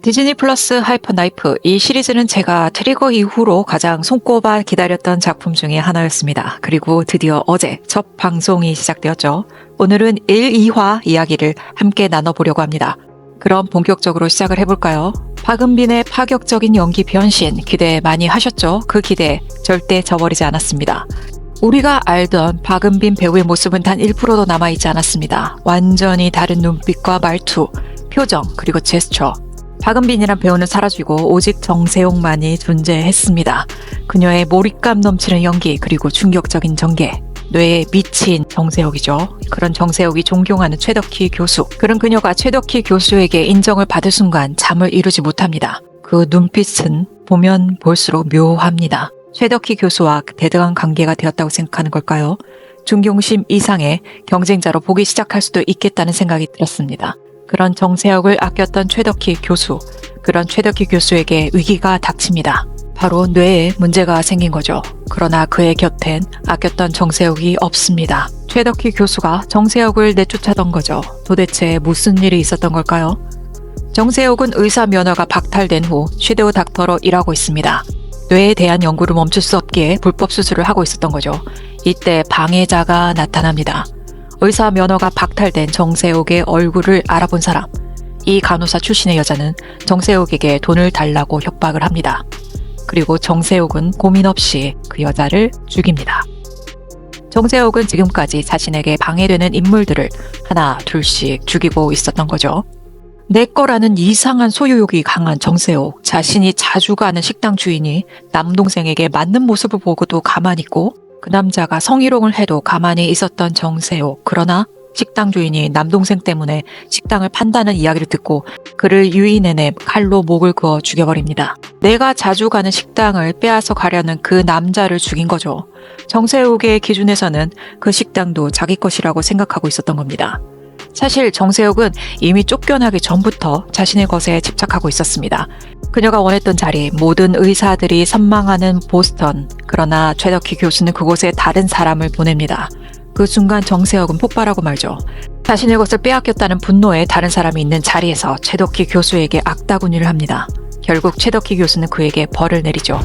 디즈니 플러스 하이퍼 나이프, 이 시리즈는 제가 트리거 이후로 가장 손꼽아 기다렸던 작품 중에 하나였습니다. 그리고 드디어 어제 첫 방송이 시작되었죠. 오늘은 1, 2화 이야기를 함께 나눠보려고 합니다. 그럼 본격적으로 시작을 해볼까요? 박은빈의 파격적인 연기 변신 기대 많이 하셨죠? 그 기대 절대 저버리지 않았습니다. 우리가 알던 박은빈 배우의 모습은 단 1%도 남아있지 않았습니다. 완전히 다른 눈빛과 말투, 표정, 그리고 제스처. 박은빈이란 배우는 사라지고 오직 정세옥만이 존재했습니다. 그녀의 몰입감 넘치는 연기 그리고 충격적인 전개. 뇌에 미친 정세옥이죠. 그런 정세옥이 존경하는 최덕희 교수. 그런 그녀가 최덕희 교수에게 인정을 받을 순간 잠을 이루지 못합니다. 그 눈빛은 보면 볼수록 묘합니다. 최덕희 교수와 대등한 관계가 되었다고 생각하는 걸까요? 존경심 이상의 경쟁자로 보기 시작할 수도 있겠다는 생각이 들었습니다. 그런 정세옥을 아꼈던 최덕희 교수, 그런 최덕희 교수에게 위기가 닥칩니다. 바로 뇌에 문제가 생긴 거죠. 그러나 그의 곁엔 아꼈던 정세옥이 없습니다. 최덕희 교수가 정세옥을 내쫓아던 거죠. 도대체 무슨 일이 있었던 걸까요? 정세옥은 의사 면허가 박탈된 후 섀도우 닥터로 일하고 있습니다. 뇌에 대한 연구를 멈출 수 없기에 불법 수술을 하고 있었던 거죠. 이때 방해자가 나타납니다. 의사 면허가 박탈된 정세옥의 얼굴을 알아본 사람. 이 간호사 출신의 여자는 정세옥에게 돈을 달라고 협박을 합니다. 그리고 정세옥은 고민 없이 그 여자를 죽입니다. 정세옥은 지금까지 자신에게 방해되는 인물들을 하나 둘씩 죽이고 있었던 거죠. 내 거라는 이상한 소유욕이 강한 정세옥. 자신이 자주 가는 식당 주인이 남동생에게 맞는 모습을 보고도 가만히 있고 그 남자가 성희롱을 해도 가만히 있었던 정세옥. 그러나 식당 주인이 남동생 때문에 식당을 판다는 이야기를 듣고 그를 유인해내 칼로 목을 그어 죽여버립니다. 내가 자주 가는 식당을 빼앗아 가려는 그 남자를 죽인 거죠. 정세옥의 기준에서는 그 식당도 자기 것이라고 생각하고 있었던 겁니다. 사실 정세옥은 이미 쫓겨나기 전부터 자신의 것에 집착하고 있었습니다. 그녀가 원했던 자리, 모든 의사들이 선망하는 보스턴. 그러나 최덕희 교수는 그곳에 다른 사람을 보냅니다. 그 순간 정세옥은 폭발하고 말죠. 자신의 것을 빼앗겼다는 분노에 다른 사람이 있는 자리에서 최덕희 교수에게 악다구니를 합니다. 결국 최덕희 교수는 그에게 벌을 내리죠.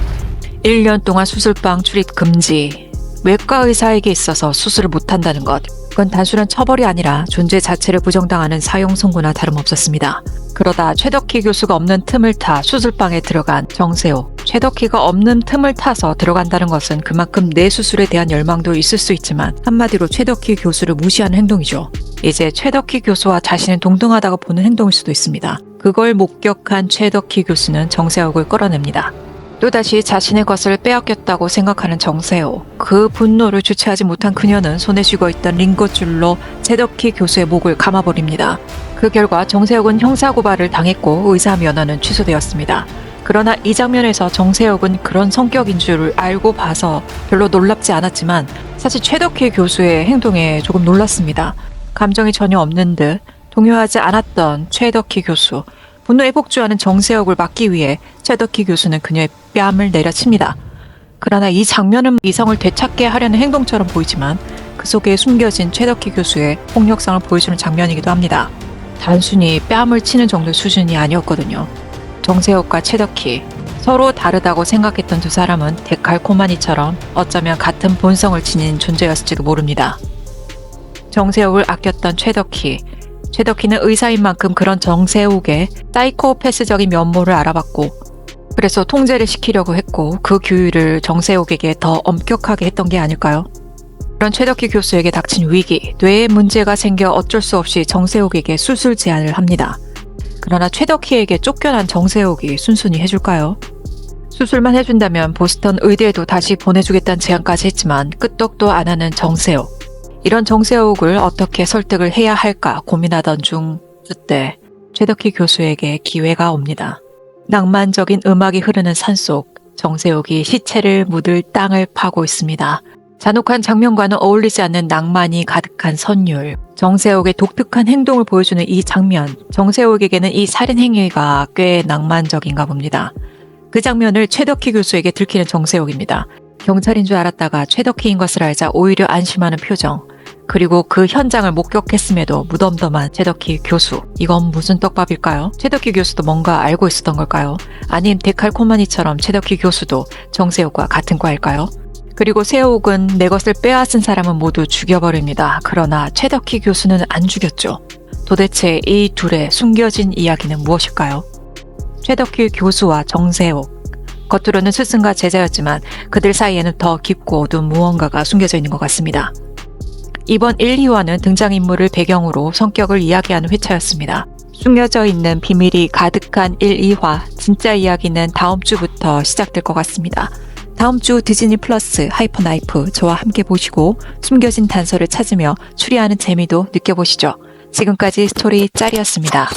1년 동안 수술방 출입 금지. 외과 의사에게 있어서 수술을 못한다는 것. 그건 단순한 처벌이 아니라 존재 자체를 부정당하는 사형 선고나 다름없었습니다. 그러다 최덕희 교수가 없는 틈을 타 수술방에 들어간 정세옥. 최덕희가 없는 틈을 타서 들어간다는 것은 그만큼 내 수술에 대한 열망도 있을 수 있지만 한마디로 최덕희 교수를 무시하는 행동이죠. 이제 최덕희 교수와 자신은 동등하다고 보는 행동일 수도 있습니다. 그걸 목격한 최덕희 교수는 정세옥을 끌어냅니다. 또다시 자신의 것을 빼앗겼다고 생각하는 정세옥. 그 분노를 주체하지 못한 그녀는 손에 쥐고 있던 링거줄로 최덕희 교수의 목을 감아버립니다. 그 결과 정세옥은 형사고발을 당했고 의사 면허는 취소되었습니다. 그러나 이 장면에서 정세옥은 그런 성격인 줄 알고 봐서 별로 놀랍지 않았지만 사실 최덕희 교수의 행동에 조금 놀랐습니다. 감정이 전혀 없는 듯 동요하지 않았던 최덕희 교수. 분노에 폭주하는 정세옥을 막기 위해 최덕희 교수는 그녀의 뺨을 내려칩니다. 그러나 이 장면은 이성을 되찾게 하려는 행동처럼 보이지만 그 속에 숨겨진 최덕희 교수의 폭력성을 보여주는 장면이기도 합니다. 단순히 뺨을 치는 정도의 수준이 아니었거든요. 정세옥과 최덕희, 서로 다르다고 생각했던 두 사람은 데칼코마니처럼 어쩌면 같은 본성을 지닌 존재였을지도 모릅니다. 정세옥을 아꼈던 최덕희는 의사인 만큼 그런 정세옥의 사이코패스적인 면모를 알아봤고 그래서 통제를 시키려고 했고 그 규율을 정세옥에게 더 엄격하게 했던 게 아닐까요? 그런 최덕희 교수에게 닥친 위기, 뇌에 문제가 생겨 어쩔 수 없이 정세옥에게 수술 제안을 합니다. 그러나 최덕희에게 쫓겨난 정세옥이 순순히 해줄까요? 수술만 해준다면 보스턴 의대에도 다시 보내주겠다는 제안까지 했지만 끄떡도 안 하는 정세옥. 이런 정세옥을 어떻게 설득을 해야 할까 고민하던 중 그때 최덕희 교수에게 기회가 옵니다. 낭만적인 음악이 흐르는 산속, 정세옥이 시체를 묻을 땅을 파고 있습니다. 잔혹한 장면과는 어울리지 않는 낭만이 가득한 선율, 정세옥의 독특한 행동을 보여주는 이 장면, 정세옥에게는 이 살인 행위가 꽤 낭만적인가 봅니다. 그 장면을 최덕희 교수에게 들키는 정세옥입니다. 경찰인 줄 알았다가 최덕희인 것을 알자 오히려 안심하는 표정. 그리고 그 현장을 목격했음에도 무덤덤한 최덕희 교수. 이건 무슨 떡밥일까요? 최덕희 교수도 뭔가 알고 있었던 걸까요? 아님 데칼코마니처럼 최덕희 교수도 정세욱과 같은 과일까요? 그리고 세욱은 내 것을 빼앗은 사람은 모두 죽여버립니다. 그러나 최덕희 교수는 안 죽였죠. 도대체 이 둘의 숨겨진 이야기는 무엇일까요? 최덕희 교수와 정세욱. 겉으로는 스승과 제자였지만 그들 사이에는 더 깊고 어두운 무언가가 숨겨져 있는 것 같습니다. 이번 1, 2화는 등장인물을 배경으로 성격을 이야기하는 회차였습니다. 숨겨져 있는 비밀이 가득한 1, 2화, 진짜 이야기는 다음 주부터 시작될 것 같습니다. 다음 주 디즈니 플러스 하이퍼나이프 저와 함께 보시고 숨겨진 단서를 찾으며 추리하는 재미도 느껴보시죠. 지금까지 스토리 짤이었습니다.